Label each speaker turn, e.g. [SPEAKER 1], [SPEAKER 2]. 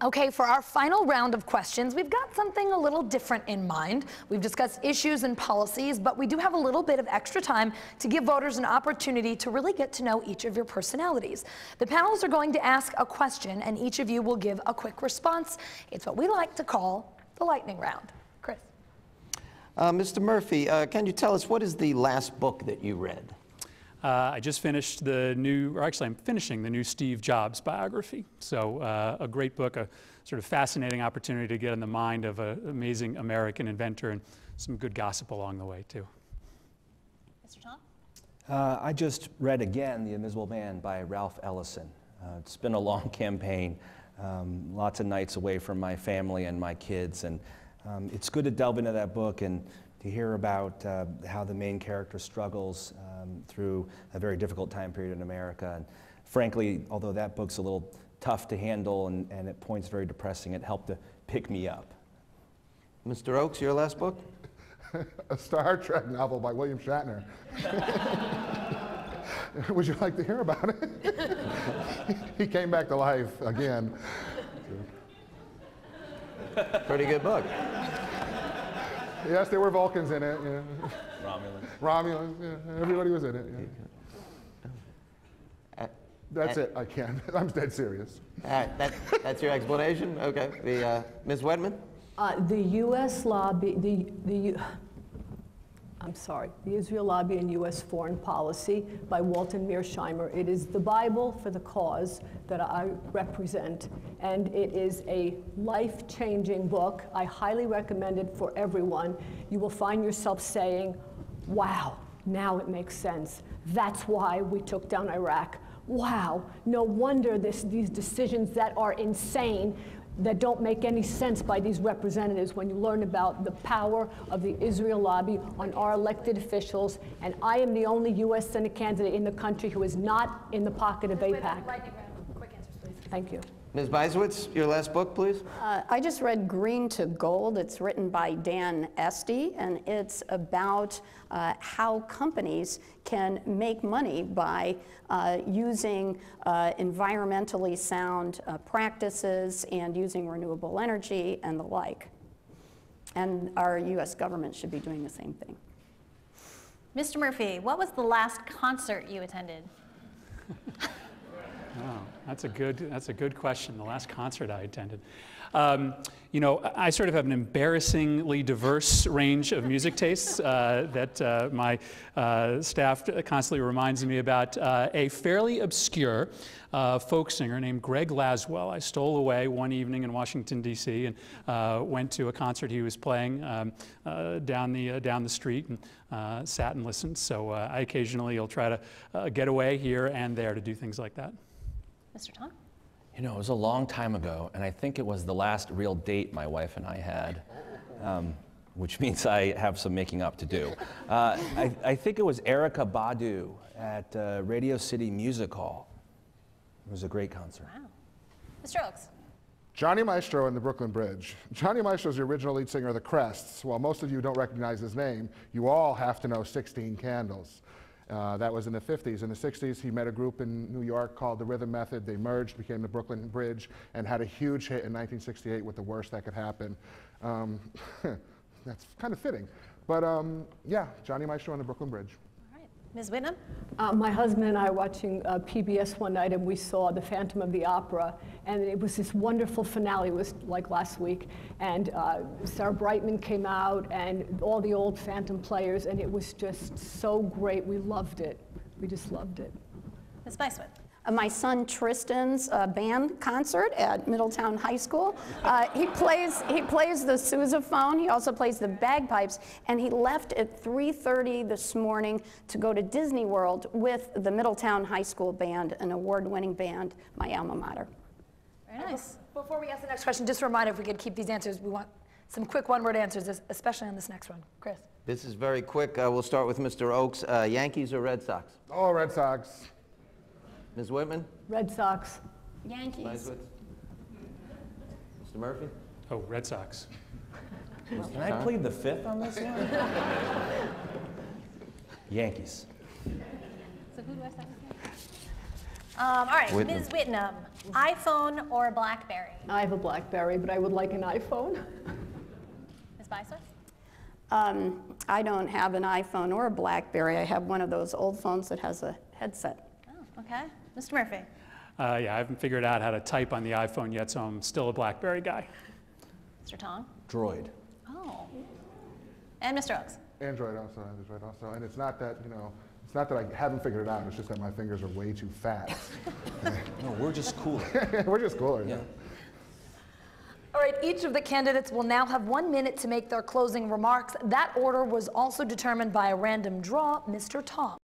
[SPEAKER 1] Okay, for our final round of questions, we've got something a little different in mind. We've discussed issues and policies, but we do have a little bit of extra time to give voters an opportunity to really get to know each of your personalities. The panelists are going to ask a question, and each of you will give a quick response. It's what we like to call the lightning round. Chris.
[SPEAKER 2] Mr. Murphy, can you tell us what is the last book that you read?
[SPEAKER 3] I just finished I'm finishing the new Steve Jobs biography. So a great book, a sort of fascinating opportunity to get in the mind of an amazing American inventor, and some good gossip along the way, too.
[SPEAKER 4] Mr. Tom?
[SPEAKER 5] I just read again The Invisible Man by Ralph Ellison. It's been a long campaign, lots of nights away from my family and my kids, and it's good to delve into that book and to hear about how the main character struggles through a very difficult time period in America. And frankly, although that book's a little tough to handle and at points very depressing, it helped to pick me up.
[SPEAKER 2] Mr. Oakes, your last book?
[SPEAKER 6] A Star Trek novel by William Shatner. Would you like to hear about it? He came back to life again.
[SPEAKER 2] Pretty good book.
[SPEAKER 6] Yes, there were Vulcans in it. Yeah. Romulans, yeah, everybody was in it. Yeah. That's it, I can't. I'm dead serious.
[SPEAKER 2] That's your explanation? Okay. Ms. Wedman?
[SPEAKER 7] The U.S. lobby, the Israel Lobby and U.S. Foreign Policy by Walton Mearsheimer. It is the Bible for the cause that I represent, and it is a life-changing book. I highly recommend it for everyone. You will find yourself saying, wow, now it makes sense. That's why we took down Iraq. Wow, no wonder these decisions that are insane, that don't make any sense by these representatives, when you learn about the power of the Israel lobby on our elected officials. And I am the only U.S. Senate candidate in the country who is not in the pocket of AIPAC.
[SPEAKER 1] Quick answers, please.
[SPEAKER 7] Thank you.
[SPEAKER 2] Ms. Beiswitz, your last book, please.
[SPEAKER 8] I just read Green to Gold. It's written by Dan Estey, and it's about how companies can make money by using environmentally sound practices and using renewable energy and the like. And our U.S. government should be doing the same thing.
[SPEAKER 4] Mr. Murphy, what was the last concert you attended?
[SPEAKER 3] Oh, that's a good question. The last concert I attended. You know, I sort of have an embarrassingly diverse range of music tastes that my staff constantly reminds me about. A fairly obscure folk singer named Greg Laswell. I stole away one evening in Washington, D.C. and went to a concert he was playing down the street and sat and listened. So I occasionally will try to get away here and there to do things like that.
[SPEAKER 4] Mr. Tom?
[SPEAKER 5] You know, it was a long time ago, and I think it was the last real date my wife and I had, which means I have some making up to do. I think it was Erykah Badu at Radio City Music Hall. It was a great concert.
[SPEAKER 4] Wow. Mr. Oakes?
[SPEAKER 6] Johnny Maestro and the Brooklyn Bridge. Johnny Maestro is the original lead singer of the Crests. While most of you don't recognize his name, you all have to know 16 Candles. That was in the 50s. In the 60s, he met a group in New York called the Rhythm Method. They merged, became the Brooklyn Bridge, and had a huge hit in 1968 with The Worst That Could Happen. That's kind of fitting. But yeah, Johnny Maestro and the Brooklyn Bridge.
[SPEAKER 4] All right. Ms. Whitnam?
[SPEAKER 7] My husband and I were watching PBS one night, and we saw The Phantom of the Opera, and it was this wonderful finale. It was like last week, and Sarah Brightman came out, and all the old Phantom players, and it was just so great. We loved it. We just loved it.
[SPEAKER 4] Ms. Beiswitz?
[SPEAKER 8] My son Tristan's band concert at Middletown High School. He plays the sousaphone. He also plays the bagpipes, and he left at 3:30 this morning to go to Disney World with the Middletown High School band, an award-winning band, my alma mater.
[SPEAKER 4] Very nice.
[SPEAKER 1] Before we ask the next question, just a reminder, if we could keep these answers, we want some quick one-word answers, especially on this next one. Chris?
[SPEAKER 2] This is very quick. We'll start with Mr. Oakes. Yankees or Red Sox?
[SPEAKER 6] Oh, Red Sox.
[SPEAKER 2] Ms. Whitman?
[SPEAKER 7] Red Sox.
[SPEAKER 8] Yankees.
[SPEAKER 2] Mr. Murphy?
[SPEAKER 3] Oh, Red Sox.
[SPEAKER 5] Can I plead the fifth on this one? Yankees.
[SPEAKER 4] So who do I start with? All right,
[SPEAKER 2] Whitney.
[SPEAKER 4] Ms. Whitnam, iPhone or BlackBerry?
[SPEAKER 7] I have a BlackBerry, but I would like an iPhone.
[SPEAKER 4] Ms. Beisler?
[SPEAKER 8] I don't have an iPhone or a BlackBerry. I have one of those old phones that has a headset.
[SPEAKER 4] Oh, okay. Mr. Murphy?
[SPEAKER 3] Yeah, I haven't figured out how to type on the iPhone yet, so I'm still a BlackBerry guy.
[SPEAKER 4] Mr. Tong?
[SPEAKER 5] Droid.
[SPEAKER 4] Oh. And Mr. Oaks?
[SPEAKER 6] Android also. And it's not that, it's not that I haven't figured it out, it's just that my fingers are way too fat.
[SPEAKER 5] No, we're just cooler.
[SPEAKER 6] We're just cooler.
[SPEAKER 5] Yeah.
[SPEAKER 1] All right, each of the candidates will now have 1 minute to make their closing remarks. That order was also determined by a random draw. Mr. Tong.